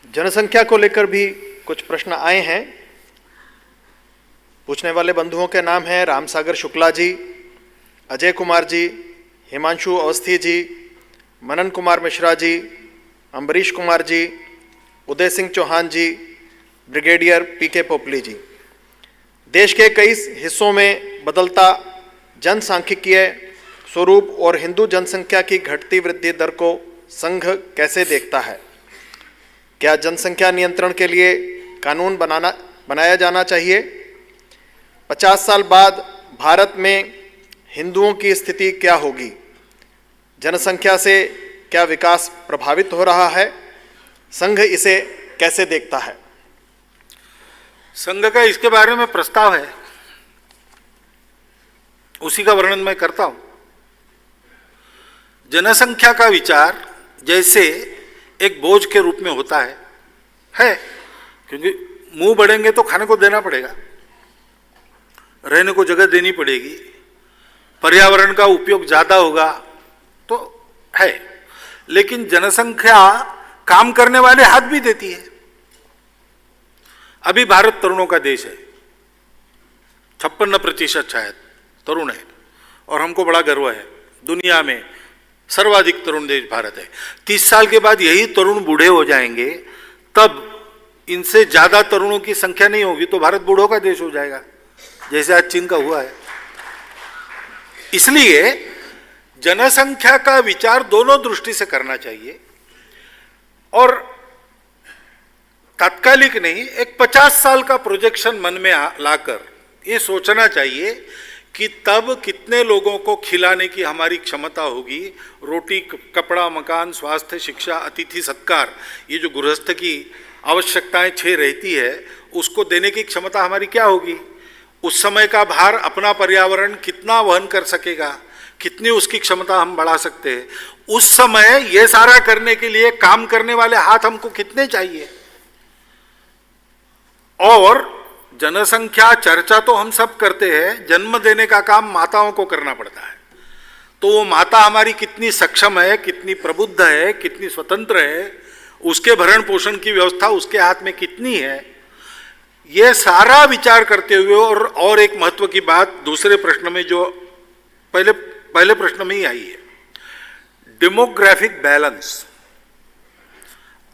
जनसंख्या को लेकर भी कुछ प्रश्न आए हैं। पूछने वाले बंधुओं के नाम हैं रामसागर शुक्ला जी, अजय कुमार जी, हिमांशु अवस्थी जी, मनन कुमार मिश्रा जी, अम्बरीश कुमार जी, उदय सिंह चौहान जी, ब्रिगेडियर पीके पोपली जी। देश के कई हिस्सों में बदलता जनसांख्यिकीय स्वरूप और हिंदू जनसंख्या की घटती वृद्धि दर को संघ कैसे देखता है? क्या जनसंख्या नियंत्रण के लिए कानून बनाया जाना चाहिए? 50 साल बाद भारत में हिंदुओं की स्थिति क्या होगी? जनसंख्या से क्या विकास प्रभावित हो रहा है? संघ इसे कैसे देखता है? संघ का इसके बारे में प्रस्ताव है, उसी का वर्णन मैं करता हूं। जनसंख्या का विचार जैसे एक बोझ के रूप में होता है, क्योंकि मुंह बढ़ेंगे तो खाने को देना पड़ेगा, रहने को जगह देनी पड़ेगी, पर्यावरण का उपयोग ज्यादा होगा तो है, लेकिन जनसंख्या काम करने वाले हाथ भी देती है। अभी भारत तरुणों का देश है, 56% शायद तरुण है, और हमको बड़ा गर्व है। दुनिया में सर्वाधिक तरुण देश भारत है। 30 साल के बाद यही तरुण बूढ़े हो जाएंगे, तब इनसे ज्यादा तरुणों की संख्या नहीं होगी तो भारत बूढ़ों का देश हो जाएगा, जैसे आज चीन का हुआ है। इसलिए जनसंख्या का विचार दोनों दृष्टि से करना चाहिए, और तात्कालिक नहीं, एक 50 साल का प्रोजेक्शन मन में लाकर ये सोचना चाहिए कि तब कितने लोगों को खिलाने की हमारी क्षमता होगी। रोटी, कपड़ा, मकान, स्वास्थ्य, शिक्षा, अतिथि सत्कार, ये जो गृहस्थ की आवश्यकताएं 6 रहती है, उसको देने की क्षमता हमारी क्या होगी? उस समय का भार अपना पर्यावरण कितना वहन कर सकेगा, कितनी उसकी क्षमता हम बढ़ा सकते हैं। उस समय ये सारा करने के लिए काम करने वाले हाथ हमको कितने चाहिए? और जनसंख्या चर्चा तो हम सब करते हैं, जन्म देने का काम माताओं को करना पड़ता है। तो वो माता हमारी कितनी सक्षम है, कितनी प्रबुद्ध है, कितनी स्वतंत्र है, उसके भरण पोषण की व्यवस्था उसके हाथ में कितनी है, ये सारा विचार करते हुए। और एक महत्व की बात दूसरे प्रश्न में जो पहले प्रश्न में ही आई है, डेमोग्राफिक बैलेंस।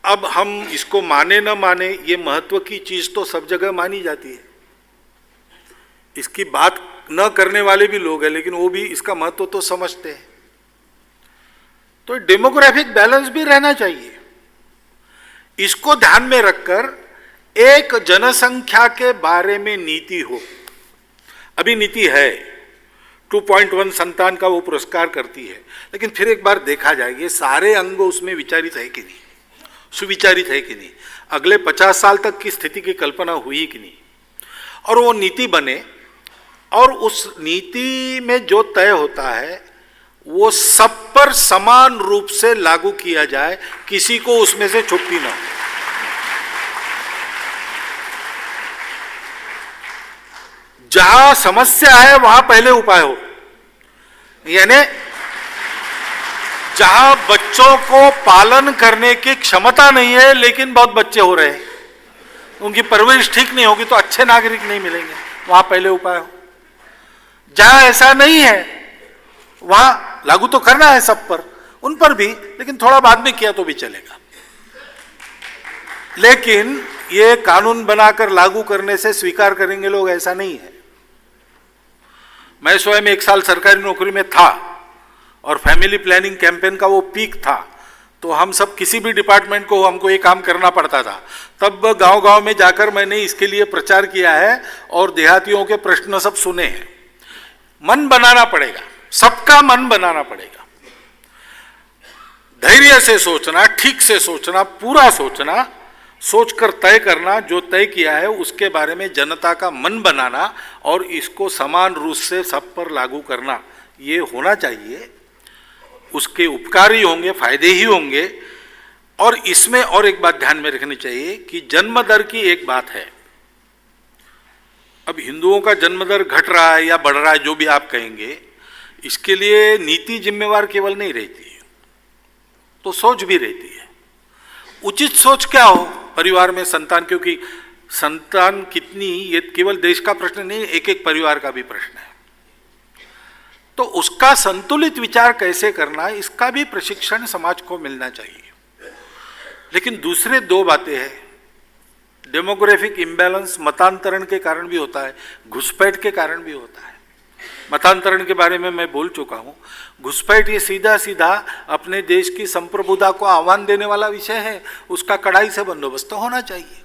अब हम इसको माने न माने, ये महत्व की चीज तो सब जगह मानी जाती है, इसकी बात न करने वाले भी लोग हैं, लेकिन वो भी इसका महत्व तो समझते हैं। तो डेमोग्राफिक बैलेंस भी रहना चाहिए। इसको ध्यान में रखकर एक जनसंख्या के बारे में नीति हो। अभी नीति है, 2.1 संतान का वो पुरस्कार करती है, लेकिन फिर एक बार देखा जाए ये सारे अंग उसमें विचारित है कि नहीं, सुविचारित है कि नहीं, अगले 50 साल तक की स्थिति की कल्पना हुई कि नहीं, और वो नीति बने, और उस नीति में जो तय होता है वो सब पर समान रूप से लागू किया जाए, किसी को उसमें से छुट्टी ना हो। जहां समस्या है वहां पहले उपाय हो, यानी जहां बच्चों को पालन करने की क्षमता नहीं है लेकिन बहुत बच्चे हो रहे हैं, उनकी परवरिश ठीक नहीं होगी तो अच्छे नागरिक नहीं मिलेंगे, वहां पहले उपाय हो। जहां ऐसा नहीं है वहां लागू तो करना है सब पर, उन पर भी, लेकिन थोड़ा बाद में किया तो भी चलेगा। लेकिन ये कानून बनाकर लागू करने से स्वीकार करेंगे लोग, ऐसा नहीं है। मैं स्वयं 1 साल सरकारी नौकरी में था और फैमिली प्लानिंग कैंपेन का वो पीक था, तो हम सब किसी भी डिपार्टमेंट को हमको ये काम करना पड़ता था। तब गांव-गांव में जाकर मैंने इसके लिए प्रचार किया है और देहातियों के प्रश्न सब सुने हैं। मन बनाना पड़ेगा, सबका मन बनाना पड़ेगा, धैर्य से सोचना, ठीक से सोचना, पूरा सोचना, सोचकर तय करना, जो तय किया है उसके बारे में जनता का मन बनाना और इसको समान रूप से सब पर लागू करना, ये होना चाहिए। उसके उपकारी होंगे, फायदे ही होंगे। और इसमें और एक बात ध्यान में रखनी चाहिए कि जन्म दर की एक बात है। अब हिंदुओं का जन्म दर घट रहा है या बढ़ रहा है, जो भी आप कहेंगे, इसके लिए नीति जिम्मेवार केवल नहीं रहती है, तो सोच भी रहती है। उचित सोच क्या हो परिवार में संतान, क्योंकि संतान कितनी ये केवल देश का प्रश्न नहीं, एक एक परिवार का भी प्रश्न है। तो उसका संतुलित विचार कैसे करना, इसका भी प्रशिक्षण समाज को मिलना चाहिए। लेकिन दूसरे दो बातें हैं, डेमोग्राफिक इम्बैलेंस मतांतरण के कारण भी होता है, घुसपैठ के कारण भी होता है। मतांतरण के बारे में मैं बोल चुका हूं। घुसपैठ ये सीधा सीधा अपने देश की संप्रभुता को आह्वान देने वाला विषय है, उसका कड़ाई से बंदोबस्त होना चाहिए।